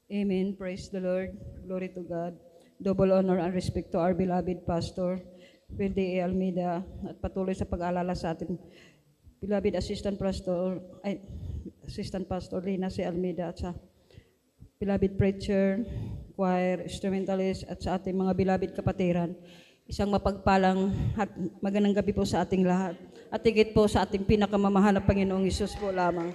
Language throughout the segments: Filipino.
Amen. Praise the Lord. Glory to God. Double honor and respect to our beloved Pastor, Wilde A. Almeida, at patuloy sa pag-aalala sa ating beloved Assistant Pastor Lina C. Almeida, at sa beloved preacher, choir, instrumentalist, at sa ating mga beloved kapatiran. Isang mapagpalang at magandang gabi po sa ating lahat. At higit po sa ating pinakamamahal na Panginoong Hesus po lamang.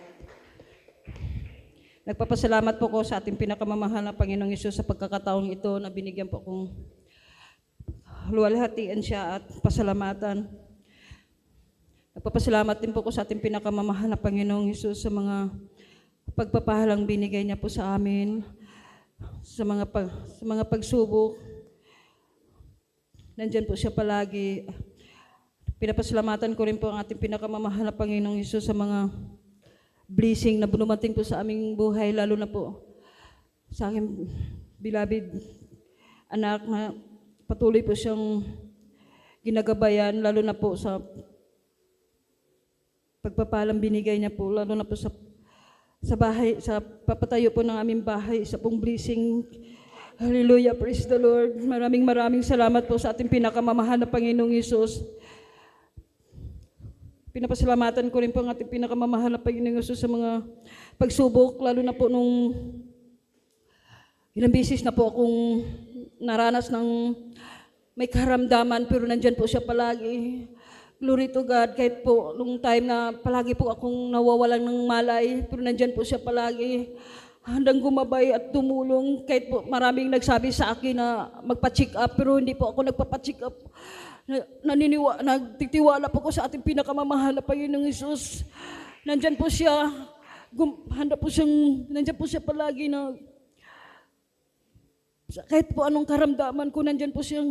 Nagpapasalamat po ko sa ating pinakamamahal na Panginoong Hesus sa pagkakataong ito na binigyan po kong luwalhatian siya at pasalamatan. Nagpapasalamat din po ko sa ating pinakamamahal na Panginoong Hesus sa mga pagpapahalang binigay niya po sa amin, sa mga pagsubok. Nandyan po siya palagi. Pinapasalamatan ko rin po ang ating pinakamamahal na Panginoong Hesus sa mga blessing na bunumating po sa aming buhay, lalo na po sa aking beloved anak na patuloy po siyang ginagabayan, lalo na po sa pagpapalang binigay niya po, lalo na po sa bahay, sa papatayo po ng aming bahay, sa pong blessing. Hallelujah, praise the Lord. Maraming salamat po sa ating pinakamamahal na Panginoong Hesus. Pinapasalamatan ko rin po ang ating pinakamamahal na Panginoong Hesus sa mga pagsubok, lalo na po nung ilang beses na po akong naranas ng may karamdaman, pero nandyan po siya palagi. Glory to God. Kahit po nung time na palagi po akong nawawalan ng malay, pero nandyan po siya palagi. Handang gumabay at tumulong. Kahit po maraming nagsabi sa akin na magpa-check up, pero hindi po ako nagpapa-check up. Nagtitiwala po ko sa ating pinakamamahal na Panginoong Hesus. Nandyan po siya. Nandyan po siya palagi na kahit po anong karamdaman ko, nandyan po siya.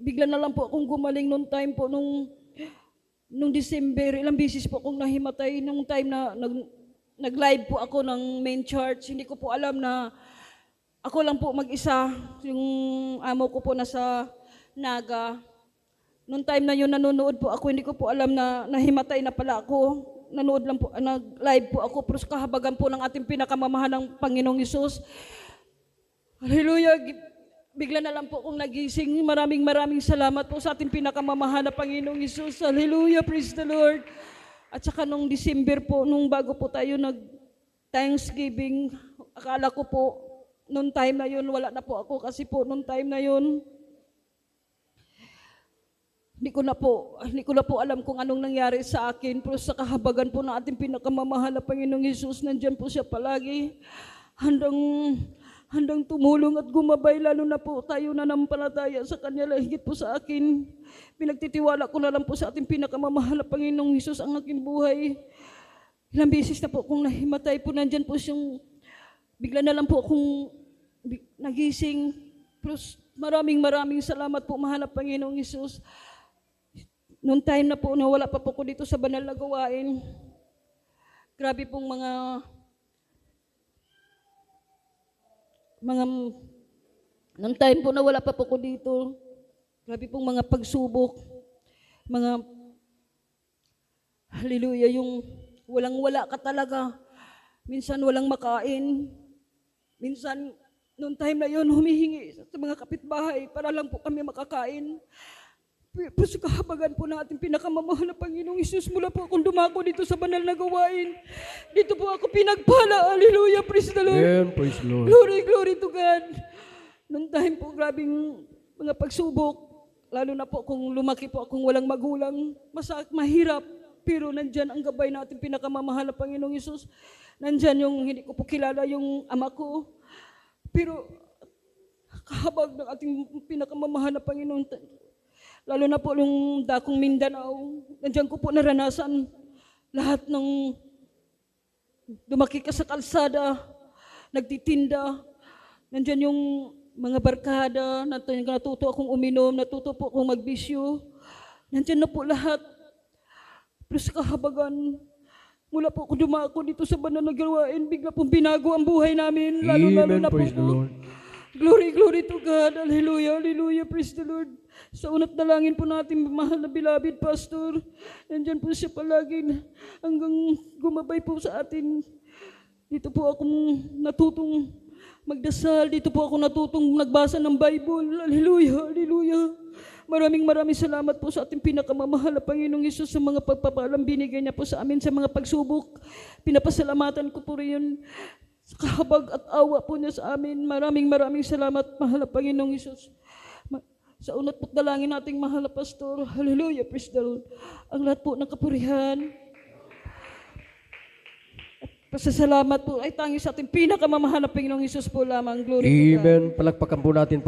Bigla na lang po akong gumaling nung time po, nung December. Ilang beses po akong nahimatay nung time na nag-live po ako ng main church. Hindi ko po alam na ako lang po mag-isa. Yung amo ko po nasa Naga. Noong time na yun, nanonood po ako, hindi ko po alam na nahimatay na pala ako. Nanood lang po, nag-live po ako, pero kahabagan po ng ating pinakamamahalang Panginoong Hesus. Hallelujah! Bigla na lang po akong nagising. Maraming salamat po sa ating pinakamamahal na Panginoong Hesus. Hallelujah! Praise the Lord! At saka nung December po, nung bago po tayo nag-Thanksgiving, akala ko po, nung time na yun, wala na po ako kasi po nung time na yun, Hindi ko na po alam kung anong nangyari sa akin, pero sa kahabagan po ng ating pinakamamahal na Panginoong Hesus, nandyan po siya palagi, handang tumulong at gumabay, lalo na po tayo nanampalataya sa Kanya, higit po sa akin. Pinagtitiwala ko na lang po sa ating pinakamamahal na Panginoong Hesus ang aking buhay. Ilang beses na po kung nahimatay po, nandyan po siyang, bigla na lang po akong nagising. Pero maraming salamat po, mahal na Panginoong Hesus. Noong time na po, wala pa po ko dito sa banal na gawain. Grabe pong noong time po na wala pa po ko dito, grabe pong mga pagsubok, hallelujah, yung walang-wala ka talaga. Minsan walang makain. Minsan, noong time na yun, humihingi sa mga kapitbahay para lang po kami makakain. Pero sa kahabagan po ng ating pinakamamahal na Panginoong Hesus, mula po akong dumako dito sa banal na gawain. Dito po ako pinagpala. Hallelujah, praise the Lord. Amen, praise the Lord. Glory to God. Noong time po, grabing mga pagsubok. Lalo na po kung lumaki po akong walang magulang. Mahirap. Pero nandyan ang gabay ng ating pinakamamahal na Panginoong Hesus. Nandyan yung hindi ko po kilala yung ama ko. Pero kahabag ng ating pinakamamahal na Panginoon, lalo na po yung dakong Mindanao, nandiyan ko po naranasan lahat ng dumaki ka sa kalsada, nagtitinda, nandiyan yung mga barkada, natuto akong uminom, natuto po akong magbisyo, nandiyan na po lahat. Pero sa kahabagan, mula po ako dumako dito sa banal na gawain, bigla pong binago ang buhay namin, lalo na po praise the po. Lord. Glory to God. Hallelujah, praise the Lord. Sa unat dalangin po natin, mahal na beloved Pastor, nandyan po siya palagi hanggang gumabay po sa atin. Dito po akong natutong magdasal. Dito po ako natutong nagbasa ng Bible. Hallelujah, hallelujah. Maraming salamat po sa ating pinakamamahal na Panginoong Hesus sa mga pagpapalang binigay niya po sa amin sa mga pagsubok. Pinapasalamatan ko po rin sa kahabag at awa po niya sa amin. Maraming salamat, mahal na Panginoong Hesus. Sa unat po't dalangin nating mahal na Pastor. Hallelujah, praise the Lord. Ang lahat po ng kapurihan, pasasalamat po ay tanging sa ating pinakamamahal na Panginoong Hesus po lamang. Glory to God. Amen. Palakpakan po natin.